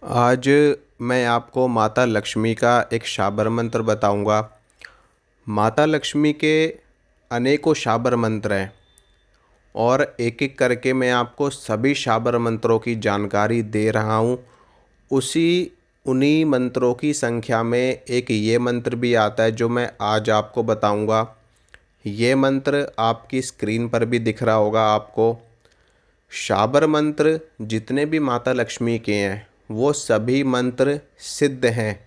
आज मैं आपको माता लक्ष्मी का एक शाबर मंत्र बताऊंगा। माता लक्ष्मी के अनेकों शाबर मंत्र हैं और एक एक करके मैं आपको सभी शाबर मंत्रों की जानकारी दे रहा हूँ। उसी उन्हीं मंत्रों की संख्या में एक ये मंत्र भी आता है जो मैं आज आपको बताऊंगा। ये मंत्र आपकी स्क्रीन पर भी दिख रहा होगा आपको। शाबर मंत्र जितने भी माता लक्ष्मी के हैं वो सभी मंत्र सिद्ध हैं।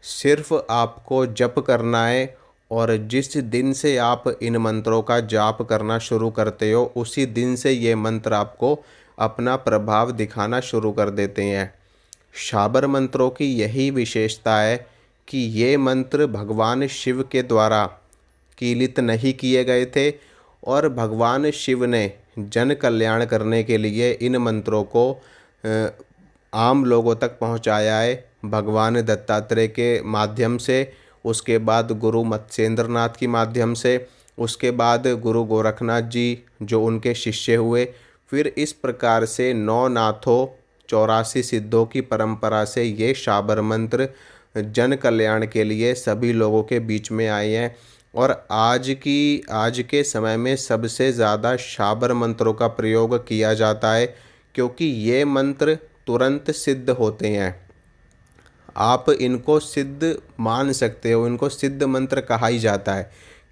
सिर्फ आपको जप करना है और जिस दिन से आप इन मंत्रों का जाप करना शुरू करते हो उसी दिन से ये मंत्र आपको अपना प्रभाव दिखाना शुरू कर देते हैं। शाबर मंत्रों की यही विशेषता है कि ये मंत्र भगवान शिव के द्वारा कीलित नहीं किए गए थे और भगवान शिव ने जन कल्याण करने के लिए इन मंत्रों को आम लोगों तक पहुंचाया है भगवान दत्तात्रेय के माध्यम से, उसके बाद गुरु मत्स्येंद्र नाथ के माध्यम से, उसके बाद गुरु गोरखनाथ जी जो उनके शिष्य हुए। फिर इस प्रकार से नौ नाथों 84 सिद्धों की परंपरा से ये शाबर मंत्र जन कल्याण के लिए सभी लोगों के बीच में आए हैं। और आज के समय में सबसे ज़्यादा शाबर मंत्रों का प्रयोग किया जाता है क्योंकि ये मंत्र तुरंत सिद्ध होते हैं। आप इनको सिद्ध मान सकते हो, इनको सिद्ध मंत्र कहा ही जाता है।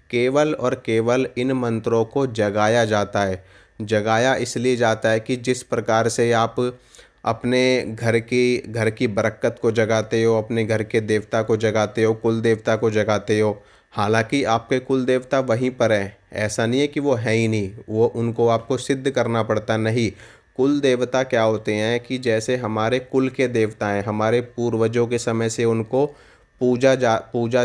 केवल और केवल इन मंत्रों को जगाया जाता है। जगाया इसलिए जाता है कि जिस प्रकार से आप अपने घर की बरकत को जगाते हो, अपने घर के देवता को जगाते हो, कुल देवता को जगाते हो। हालांकि आपके कुल देवता वहीं पर हैं, ऐसा नहीं है कि वो है ही नहीं, वो उनको आपको सिद्ध करना पड़ता नहीं। कुल देवता क्या होते हैं कि जैसे हमारे कुल के देवता हैं, हमारे पूर्वजों के समय से उनको पूजा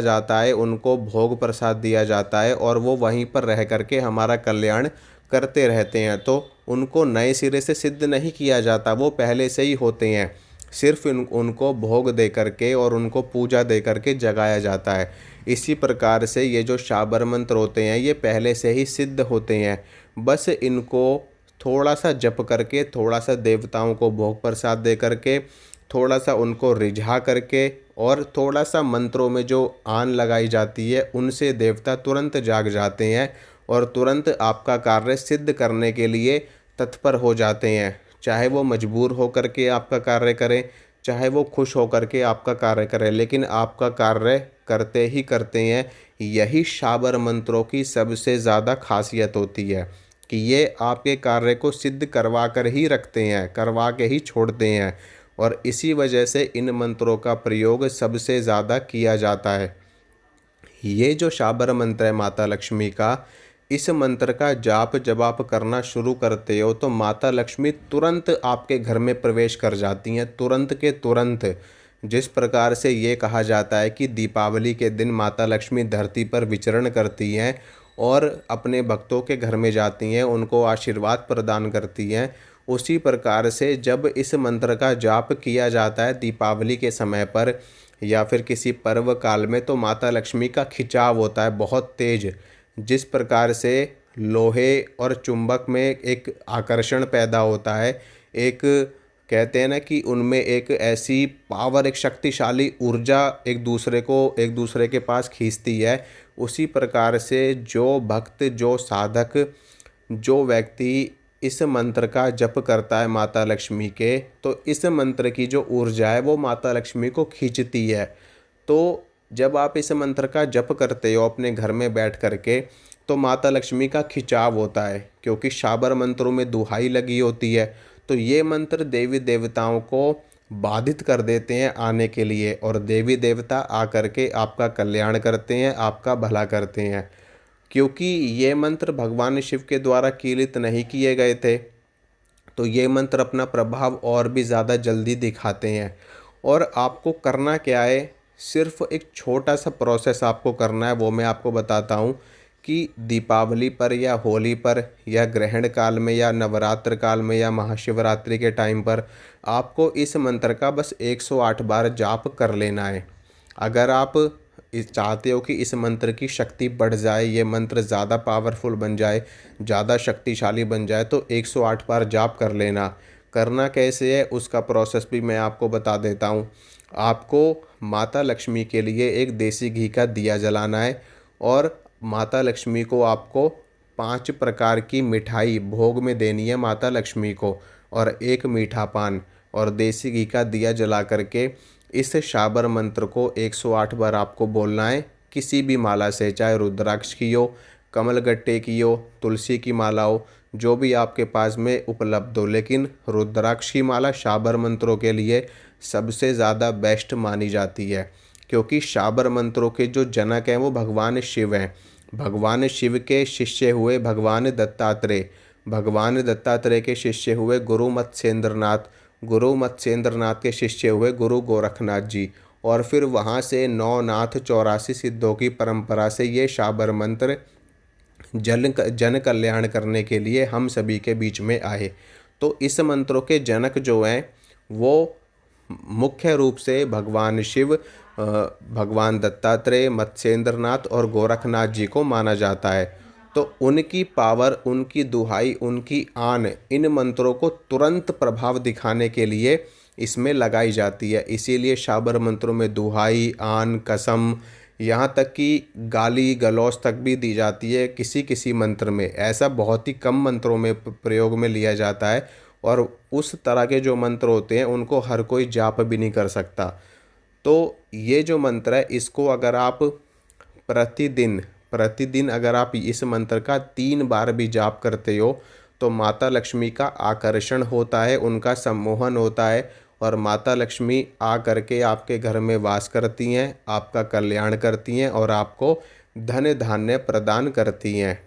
जाता है, उनको भोग प्रसाद दिया जाता है और वो वहीं पर रह करके हमारा कल्याण करते रहते हैं। तो उनको नए सिरे से सिद्ध नहीं किया जाता, वो पहले से ही होते हैं। सिर्फ उनको भोग दे करके और उनको पूजा दे करके जगाया जाता है। इसी प्रकार से ये जो शाबर मंत्र होते हैं ये पहले से ही सिद्ध होते हैं। बस इनको थोड़ा सा जप करके, थोड़ा सा देवताओं को भोग प्रसाद दे करके, थोड़ा सा उनको रिझा करके और थोड़ा सा मंत्रों में जो आन लगाई जाती है उनसे देवता तुरंत जाग जाते हैं और तुरंत आपका कार्य सिद्ध करने के लिए तत्पर हो जाते हैं। चाहे वो मजबूर होकर के आपका कार्य करें, चाहे वो खुश होकर के आपका कार्य करें, लेकिन आपका कार्य करते ही करते हैं। यही शाबर मंत्रों की सबसे ज़्यादा खासियत होती है कि ये आपके कार्य को सिद्ध करवा कर ही रखते हैं, करवा के ही छोड़ते हैं। और इसी वजह से इन मंत्रों का प्रयोग सबसे ज़्यादा किया जाता है। ये जो शाबर मंत्र है माता लक्ष्मी का, इस मंत्र का जाप जब आप करना शुरू करते हो तो माता लक्ष्मी तुरंत आपके घर में प्रवेश कर जाती हैं, तुरंत के तुरंत। जिस प्रकार से ये कहा जाता है कि दीपावली के दिन माता लक्ष्मी धरती पर विचरण करती हैं और अपने भक्तों के घर में जाती हैं, उनको आशीर्वाद प्रदान करती हैं। उसी प्रकार से जब इस मंत्र का जाप किया जाता है दीपावली के समय पर या फिर किसी पर्व काल में, तो माता लक्ष्मी का खिंचाव होता है बहुत तेज। जिस प्रकार से लोहे और चुंबक में एक आकर्षण पैदा होता है, एक कहते हैं ना कि उनमें एक ऐसी पावर, एक शक्तिशाली ऊर्जा एक दूसरे के पास खींचती है। उसी प्रकार से जो भक्त, जो साधक, जो व्यक्ति इस मंत्र का जप करता है माता लक्ष्मी के, तो इस मंत्र की जो ऊर्जा है वो माता लक्ष्मी को खींचती है। तो जब आप इस मंत्र का जप करते हो अपने घर में बैठ करके तो माता लक्ष्मी का खिंचाव होता है, क्योंकि शाबर मंत्रों में दुहाई लगी होती है। तो ये मंत्र देवी देवताओं को बाधित कर देते हैं आने के लिए और देवी देवता आकर के आपका कल्याण करते हैं, आपका भला करते हैं। क्योंकि ये मंत्र भगवान शिव के द्वारा कीलित नहीं किए गए थे तो ये मंत्र अपना प्रभाव और भी ज़्यादा जल्दी दिखाते हैं। और आपको करना क्या है, सिर्फ एक छोटा सा प्रोसेस आपको करना है, वो मैं आपको बताता हूँ कि दीपावली पर या होली पर या ग्रहण काल में या नवरात्र काल में या महाशिवरात्रि के टाइम पर आपको इस मंत्र का बस 108 बार जाप कर लेना है। अगर आप चाहते हो कि इस मंत्र की शक्ति बढ़ जाए, ये मंत्र ज़्यादा पावरफुल बन जाए, ज़्यादा शक्तिशाली बन जाए, तो 108 बार जाप कर लेना। करना कैसे है उसका प्रोसेस भी मैं आपको बता देता हूँ। आपको माता लक्ष्मी के लिए एक देसी घी का दिया जलाना है और माता लक्ष्मी को आपको 5 प्रकार की मिठाई भोग में देनी है माता लक्ष्मी को, और एक मीठा पान और देसी घी का दिया जला करके इस शाबर मंत्र को 108 बार आपको बोलना है। किसी भी माला से, चाहे रुद्राक्ष की हो, कमलगट्टे की हो, तुलसी की माला हो, जो भी आपके पास में उपलब्ध हो, लेकिन रुद्राक्ष की माला शाबर मंत्रों के लिए सबसे ज़्यादा बेस्ट मानी जाती है, क्योंकि शाबर मंत्रों के जो जनक हैं वो भगवान शिव हैं। भगवान शिव के शिष्य हुए भगवान दत्तात्रेय, भगवान दत्तात्रेय के शिष्य हुए गुरु मत्स्येंद्रनाथ, गुरु मत्स्येंद्रनाथ के शिष्य हुए गुरु गोरखनाथ जी, और फिर वहाँ से 9 नाथ 84 सिद्धों की परंपरा से ये शाबर मंत्र जन कल्याण करने के लिए हम सभी के बीच में आए। तो इस मंत्रों के जनक जो हैं वो मुख्य रूप से भगवान शिव, भगवान दत्तात्रेय, मत्स्येंद्रनाथ और गोरखनाथ जी को माना जाता है। तो उनकी पावर, उनकी दुहाई, उनकी आन इन मंत्रों को तुरंत प्रभाव दिखाने के लिए इसमें लगाई जाती है। इसीलिए शाबर मंत्रों में दुहाई, आन, कसम, यहाँ तक कि गाली गलौज तक भी दी जाती है किसी किसी मंत्र में। ऐसा बहुत ही कम मंत्रों में प्रयोग में लिया जाता है, और उस तरह के जो मंत्र होते हैं उनको हर कोई जाप भी नहीं कर सकता। तो ये जो मंत्र है इसको अगर आप प्रतिदिन प्रतिदिन अगर आप इस मंत्र का 3 बार भी जाप करते हो तो माता लक्ष्मी का आकर्षण होता है, उनका सम्मोहन होता है, और माता लक्ष्मी आ करके आपके घर में वास करती हैं, आपका कल्याण करती हैं और आपको धन धान्य प्रदान करती हैं।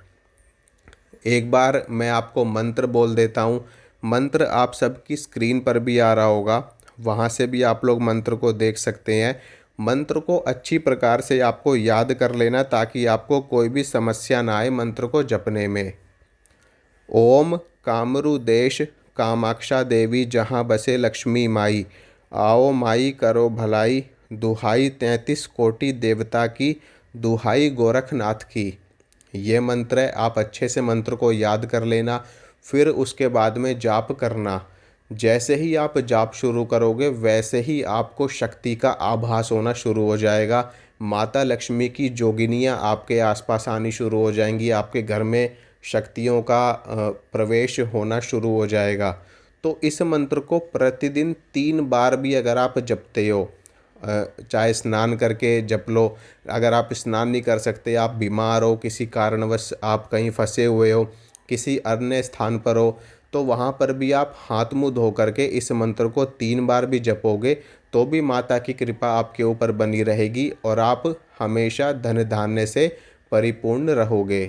एक बार मैं आपको मंत्र बोल देता हूँ। मंत्र आप सबकी स्क्रीन पर भी आ रहा होगा, वहाँ से भी आप लोग मंत्र को देख सकते हैं। मंत्र को अच्छी प्रकार से आपको याद कर लेना ताकि आपको कोई भी समस्या ना आए मंत्र को जपने में। ओम कामरू देश कामाक्षा देवी जहाँ बसे लक्ष्मी माई, आओ माई करो भलाई, दुहाई 33 कोटि देवता की, दुहाई गोरखनाथ की। ये मंत्र है, आप अच्छे से मंत्र को याद कर लेना, फिर उसके बाद में जाप करना। जैसे ही आप जाप शुरू करोगे वैसे ही आपको शक्ति का आभास होना शुरू हो जाएगा। माता लक्ष्मी की जोगिनियाँ आपके आसपास आनी शुरू हो जाएंगी, आपके घर में शक्तियों का प्रवेश होना शुरू हो जाएगा। तो इस मंत्र को प्रतिदिन 3 बार भी अगर आप जपते हो, चाहे स्नान करके जप लो, अगर आप स्नान नहीं कर सकते, आप बीमार हो, किसी कारणवश आप कहीं फंसे हुए हो, किसी अन्य स्थान पर हो, तो वहाँ पर भी आप हाथ मुँह धो करके इस मंत्र को 3 बार भी जपोगे तो भी माता की कृपा आपके ऊपर बनी रहेगी और आप हमेशा धन धान्य से परिपूर्ण रहोगे।